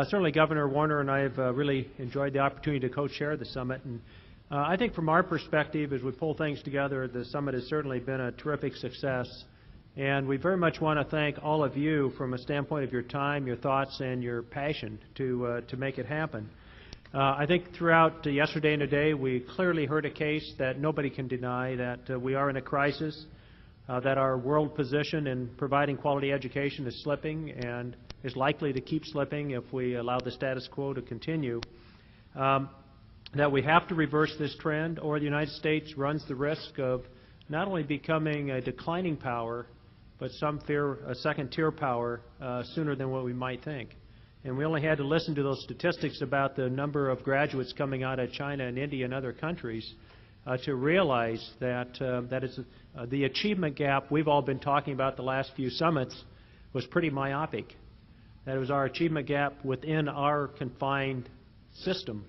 Certainly Governor Warner and I have really enjoyed the opportunity to co-chair the summit. And I think from our perspective, as we pull things together, the summit has certainly been a terrific success. And we very much want to thank all of you from a standpoint of your time, your thoughts, and your passion to make it happen. I think throughout yesterday and today, we clearly heard a case that nobody can deny that we are in a crisis, that our world position in providing quality education is slipping and is likely to keep slipping if we allow the status quo to continue, that we have to reverse this trend, or the United States runs the risk of not only becoming a declining power, but some fear a second-tier power sooner than what we might think. And we only had to listen to those statistics about the number of graduates coming out of China and India and other countries to realize that the achievement gap we've all been talking about the last few summits was pretty myopic. That it was our achievement gap within our confined system.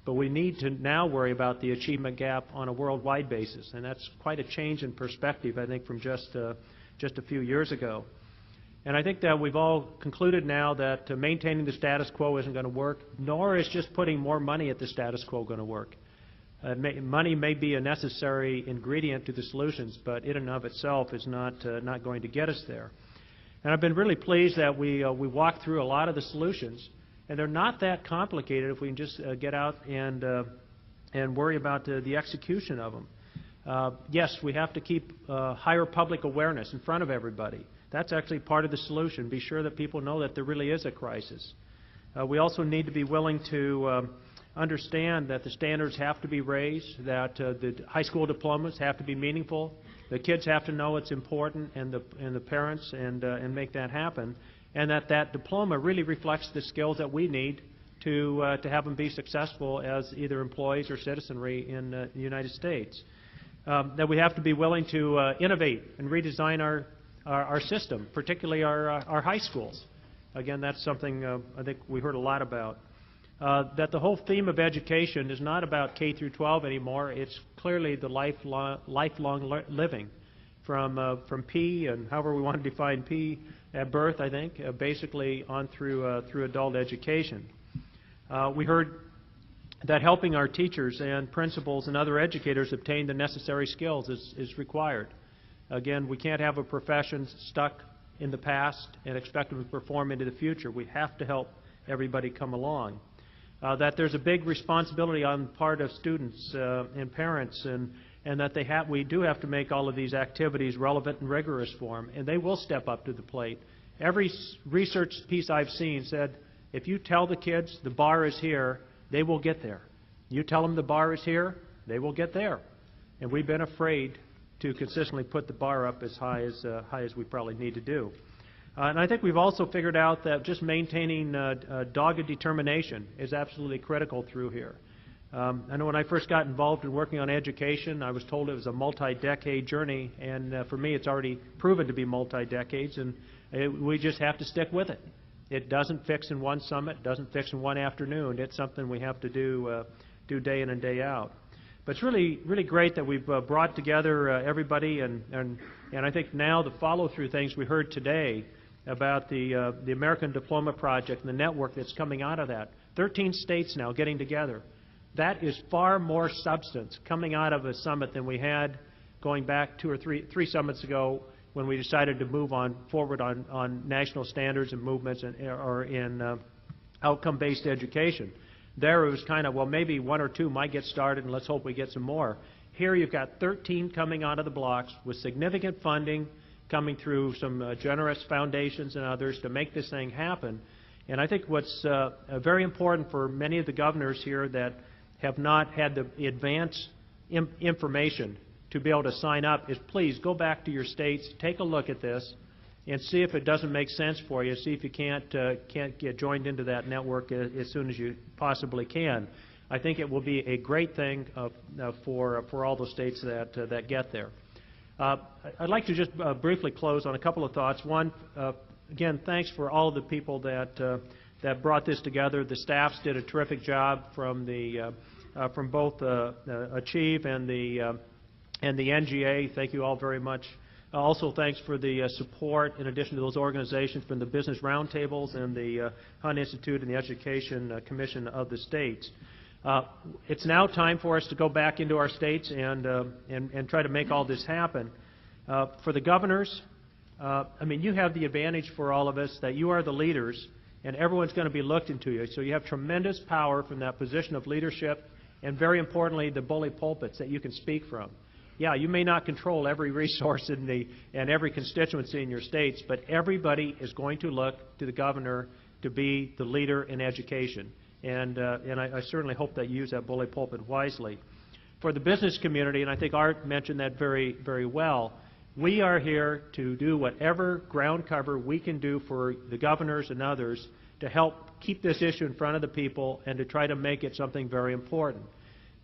But we need to now worry about the achievement gap on a worldwide basis, and that's quite a change in perspective, I think, from just a few years ago. And I think that we've all concluded now that maintaining the status quo isn't going to work, nor is just putting more money at the status quo going to work. Money may be a necessary ingredient to the solutions, but it in and of itself is not going to get us there. And I've been really pleased that we walked through a lot of the solutions, and they're not that complicated if we can just get out and worry about the execution of them. Yes, we have to keep higher public awareness in front of everybody. That's actually part of the solution. Be sure that people know that there really is a crisis. We also need to be willing to understand that the standards have to be raised, that the high school diplomas have to be meaningful, the kids have to know it's important, and the parents, and make that happen, and that diploma really reflects the skills that we need to have them be successful as either employees or citizenry in the United States. That we have to be willing to innovate and redesign our system, particularly our high schools. Again, that's something I think we heard a lot about. That the whole theme of education is not about K through 12 anymore. It's clearly the lifelong living, from P, and however we want to define P at birth, I think, basically on through adult education. We heard that helping our teachers and principals and other educators obtain the necessary skills is required. Again, we can't have a profession stuck in the past and expect them to perform into the future. We have to help everybody come along. That there's a big responsibility on the part of students and parents, and that we do have to make all of these activities relevant and rigorous for them, and they will step up to the plate. Every research piece I've seen said, if you tell the kids the bar is here, they will get there. You tell them the bar is here, they will get there. And we've been afraid to consistently put the bar up as high as we probably need to do. And I think we've also figured out that just maintaining dogged determination is absolutely critical through here. I know when I first got involved in working on education, I was told it was a multi-decade journey, and for me it's already proven to be multi-decades, and we just have to stick with it. It doesn't fix in one summit, doesn't fix in one afternoon. It's something we have to do day in and day out. But it's really, really great that we've brought together everybody, and I think now the follow-through things we heard today about the American Diploma Project and the network that's coming out of that. 13 states now getting together. That is far more substance coming out of a summit than we had going back three summits ago when we decided to move forward on national standards and movements or in outcome-based education. There it was kind of, well, maybe one or two might get started, and let's hope we get some more. Here you've got 13 coming out of the blocks with significant funding coming through some generous foundations and others to make this thing happen. And I think what's very important for many of the governors here that have not had the advance information to be able to sign up is please go back to your states, take a look at this, and see if it doesn't make sense for you. See if you can't get joined into that network as soon as you possibly can. I think it will be a great thing for all the states that get there. I'd like to just briefly close on a couple of thoughts. One, again, thanks for all of the people that brought this together. The staffs did a terrific job from both Achieve and the NGA. Thank you all very much Also, thanks for the support, in addition to those organizations, from the Business Roundtables and the Hunt Institute and the Education Commission of the states. It's now time for us to go back into our states and try to make all this happen. For the governors, I mean, you have the advantage for all of us that you are the leaders, and everyone's going to be looking to you. So you have tremendous power from that position of leadership, and very importantly, the bully pulpits that you can speak from. Yeah, you may not control every resource and every constituency in your states, but everybody is going to look to the governor to be the leader in education. And I certainly hope that you use that bully pulpit wisely. For the business community, and I think Art mentioned that very, very well, we are here to do whatever ground cover we can do for the governors and others to help keep this issue in front of the people and to try to make it something very important.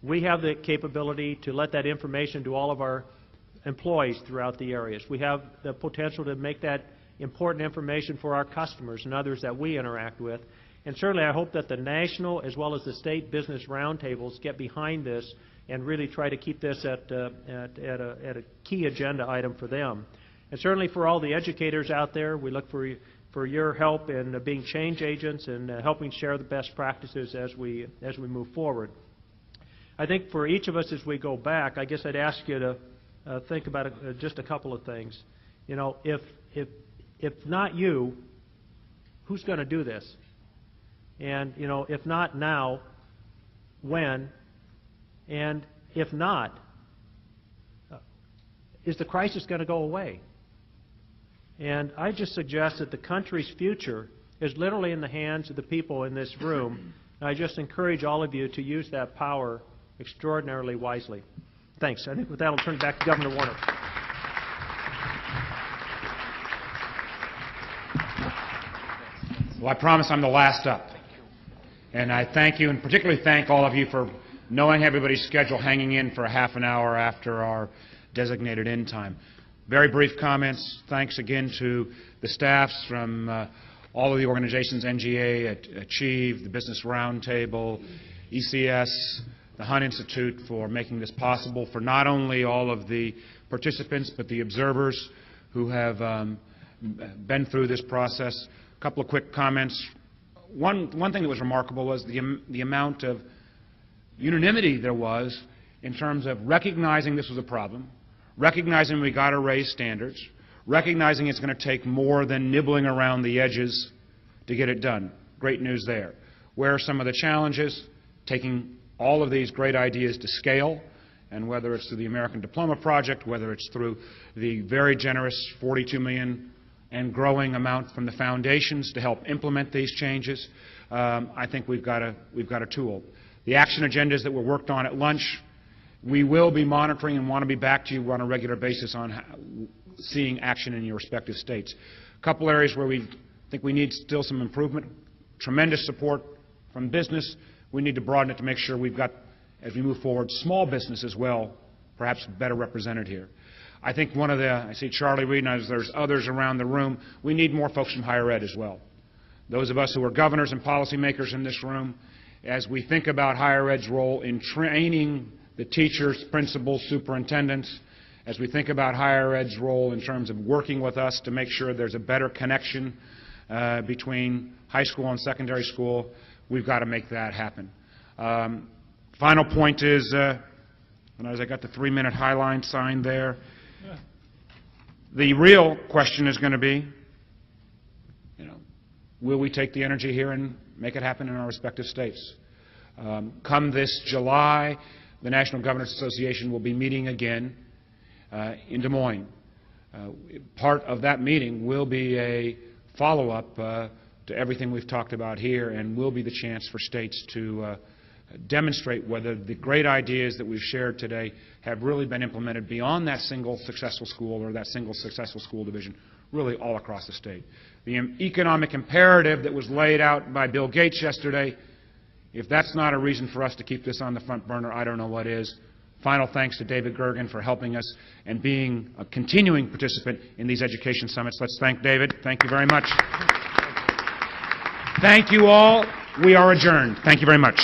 We have the capability to let that information to all of our employees throughout the areas. We have the potential to make that important information for our customers and others that we interact with. And certainly I hope that the national as well as the state business roundtables get behind this and really try to keep this at a key agenda item for them. And certainly for all the educators out there, we look for your help in being change agents and helping share the best practices as we move forward. I think for each of us as we go back, I guess I'd ask you to think about just a couple of things. You know, if not you, who's going to do this? And, you know, if not now, when? And if not, is the crisis going to go away? And I just suggest that the country's future is literally in the hands of the people in this room. And I just encourage all of you to use that power extraordinarily wisely. Thanks. I think with that, I'll turn it back to Governor Warner. Well, I promise I'm the last up. And I thank you, and particularly thank all of you for knowing everybody's schedule, hanging in for a half an hour after our designated end time. Very brief comments. Thanks again to the staffs from all of the organizations, NGA, Achieve, the Business Roundtable, ECS, the Hunt Institute, for making this possible, for not only all of the participants but the observers who have been through this process. A couple of quick comments. One thing that was remarkable was the amount of unanimity there was in terms of recognizing this was a problem, recognizing we got to raise standards, recognizing it's going to take more than nibbling around the edges to get it done. Great news there. Where are some of the challenges? Taking all of these great ideas to scale, and whether it's through the American Diploma Project, whether it's through the very generous $42 million and growing amount from the foundations to help implement these changes, I think we've got a tool. The action agendas that were worked on at lunch, we will be monitoring and want to be back to you on a regular basis on seeing action in your respective states. A couple areas where we think we need still some improvement. Tremendous support from business. We need to broaden it to make sure we've got, as we move forward, small business as well, perhaps better represented here. I think one of the, I see Charlie Reed, and there's others around the room, we need more folks from higher ed as well. Those of us who are governors and policymakers in this room, as we think about higher ed's role in training the teachers, principals, superintendents, as we think about higher ed's role in terms of working with us to make sure there's a better connection between high school and secondary school, we've got to make that happen. Final point is, and as I got the 3-minute highline sign there, the real question is going to be, you know, will we take the energy here and make it happen in our respective states? Come this July, the National Governors Association will be meeting again in Des Moines. Part of that meeting will be a follow-up to everything we've talked about here, and will be the chance for states to demonstrate whether the great ideas that we've shared today have really been implemented beyond that single successful school or that single successful school division, really all across the state. The economic imperative that was laid out by Bill Gates yesterday, if that's not a reason for us to keep this on the front burner, I don't know what is. Final thanks to David Gergen for helping us and being a continuing participant in these education summits. Let's thank David. Thank you very much. Thank you all. We are adjourned. Thank you very much.